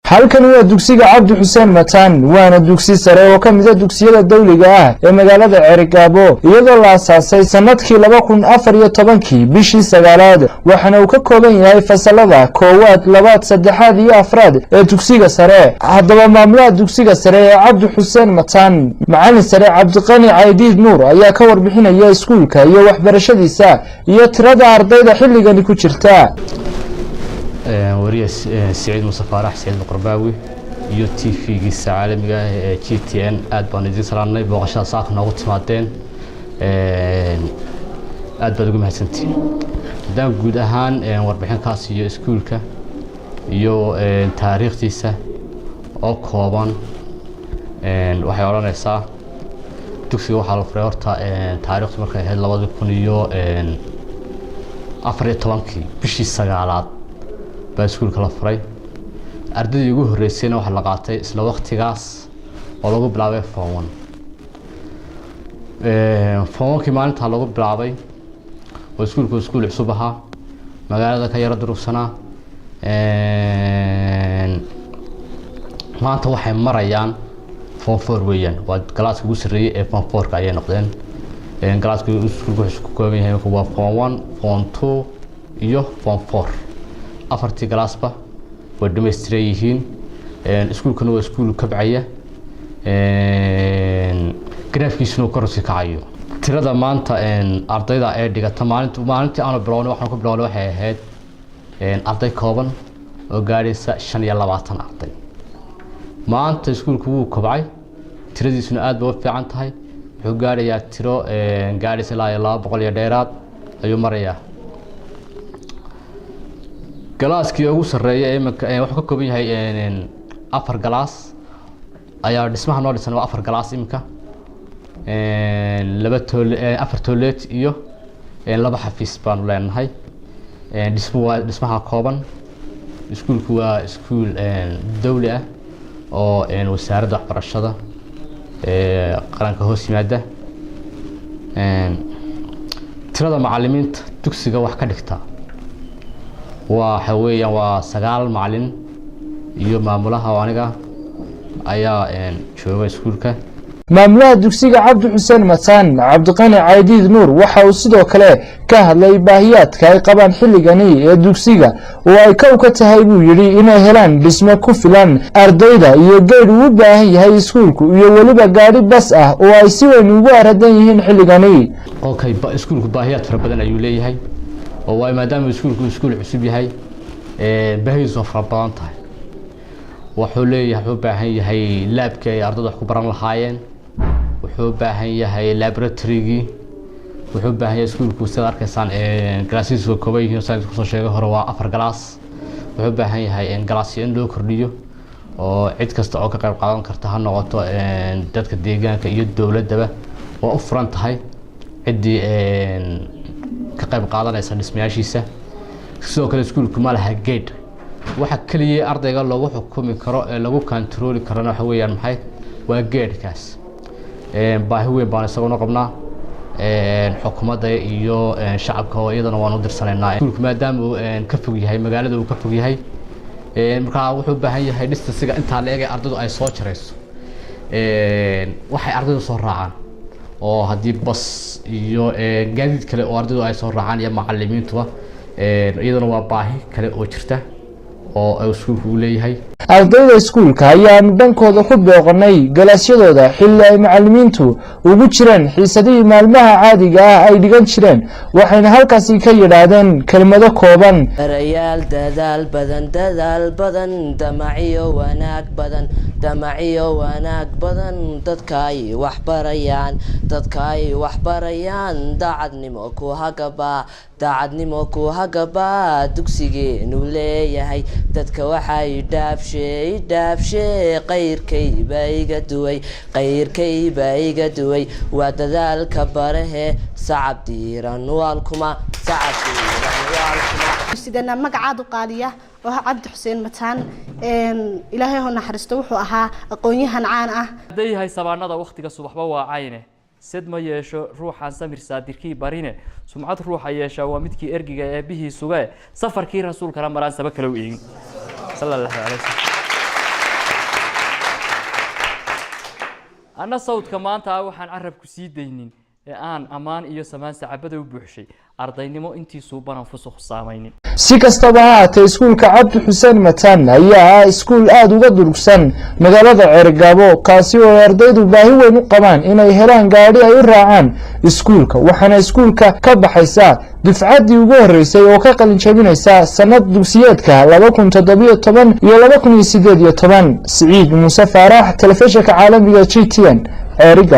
halkan waa dugsiga Cabdi Xuseen Mataan waana dugsi sare oo ka mid ah dugsiyada dawliga ah ee magaalada Cerigabo iyadoo la aasaasay sanadkii 2014 bishii 9aad waxaana uu ka kooban yahay fasalada koowaad labaad saddexaad iyo afraad ee dugsiga sare haddaba maamulaha dugsiga sare ee Cabdi Xuseen Mataan macallin sare Cabdiqani Caydiid Nuur ayaa ka warbixinaya iskuulka iyo waxbarashadiisa iyo tirada ardayda xilligan ku jirta وريس سعيد مصطفى راح سعيد القرباوي يو تي في قصة عالمية جي تي ان اد باندي سراني بوغشا ساق نوغو تسماتين اد بدو مهسنتي دام قود اهان وربحين كاسي يو اسكولكا يو تاريخ تيسا او كوبان waxay oranaysaa dugsiga waxa la furay horta taariikhdu markay ahayd 2014 bishii 9aad باسكول كلا فري أردد يجوه الرئيسين واحد لقاطي إسلا وقت جاس ولقوا بلعبة فون فون كمان تلقوا بلعبة وسكول كسكول حسبها مجال ذاك يرد دروسنا ما توحي مريان فون فور ويان وكلاس كوسري فون فور كأي نقدين كلاس كوسكول كومي هي كوا فون 1 فون 2 يو فون 4 أفرتي جلاسبة والدمستريين سكول كانوا سكول كبعية جرافيك سنو كرسي كعيو ترى ده ما أنت أرضي ده أديك تمانت وما أنت أنا بلونه وإحنا كبلونه هاد أرضي كابن وقاري شن يلا بعطنا أرضي ما أنت سكول كوو كبعي ترى دي سنو أد بوفي عن تاي وقاري يا ترى قاري سلا يلا بقول يا ديرات أيو مريا جلاسكي ugu sareeyay waxa ka kooban yahay afar galaas ayaa dhismaha noo dhisan waa afar galaas imka afar toilet iyo laba xafiis baan leenahay dhismaha kooban iskuulku waa iskuul dawli ah oo wasaaradda waxbarashada qaranka hoos yimaada tirada macallimiinta dugsiga wax ka dhigta وحويا وسجال معلن يوم معمولها وانجا أيا شو بسكولك maamulaha dugsiga Cabdi Xuseen Mataan Cabdiqani Caydiid Nuur waxa uu sidoo kale ka hadlay baahiyaadka ay qabaan xilligani ee dugsiga oo ay ka tahay buu yiri inay helaan dhisme ku filan ardayda iyo geed u baahan yahay iskuulku iyo waliba gaari bas ah oo ay si weyn ugu aradan yihiin xilligani okay iskuulku baahiyaad fara badan ayuu leeyahay oo maadaama iskuulku iskuul cusub yahay baahiyihiisu fara badan tahay wuxuu leeyahay u baahan yahay laabka ay ardaydu wax ku baran lahaayeen wuxuu baahan yahay laboratory-gi wuxuu baahan yahay iskuulku sida arkaysaan galaasyo kooban yihiin sida ku soo sheegay hore waa afar galaas wuxuu baahan yahay galaasyo in loo kordhiyo oo cid kasta oo ka qayb qaadan karta ha noqoto dadka deegaanka iyo dawladaba oo u furan tahay cidii ka qayb qaadanaysa dhismayaashiisa sidoo kale iskuulku ma laha gate waxa kaliya ardayga lagu xukumi karo ee lagu control karo waxa weeyaan maxay waa gate-kaas baahi weyn baan isagoo qabnaa xukuumadda iyo shacabka oo iyadana waan u dirsanaynaa iskuulku maadaama uu ka fog yahay magaalada uu ka fog yahay marka wuxuu u baahan yahay distance-ga inta la eegay ardaydu ay soo jarayso waxay ardaydu soo raacaan oo haddii bas iyo gaadiid kale oo ardaydu ay soo raacaan iyo macallimiintuba iyadana waa baahi kale oo jirta oo iskuulku u leeyahay ardayda iskuulka ayaa dhankooda ku booqanay galaasyadooda xilli ay macallimiintu ugu jireen xiisadii maalmaha caadiga ah ay dhigan jireen waxayna halkaasi ka yiraahdeen kelmado kooban rayaal dadaal badan damaciyo wanaag badan dadka ay wax barayaan daacadnimo ku hagaba dugsigeenu leeyahay dadka waxay dhaafshay qayrkayba iga duway waa dadaalka barahe sacab diiran waalkuma sidana magacaadu qaaliya oo Cabdi Xuseen Mataan ilaahay ha naxariisto wuxuu ahaa aqoonyahan caan ah haday sabaanada waqtiga subaxba waa cayne sid ma yeesho ruuxan samir saadirkii barine sumcad ruuxa yeesha waa midkii ergiga ee bihii suge safarkii rasuulka maraan saba kala u eegin sallallahu alayhi wasallam anna sawdka maanta waxaan carabku sii daynin ee aan amaan iyo samaan sacabada u buuxshay ardaynimo intii suubanan fusuq saamaynin si kastaba ha ahaatee iskuulka cabdi xuseen mataan ayaa ah iskuul aad uga durugsan magaalada Ceerigaabo kaasi oo ardaydu baahi weyn u qabaan inay helaan gaadhi ay u raacaan iskuulka waxaana iskuulka ka baxaysa dufcadii ugu horeysay oo ka qalin jabinaysa sanad dugsiyeedka 2017 iyo 2018 Saciid Muuse Faarax telefishinka caalamiga GTN Ceerigaabo.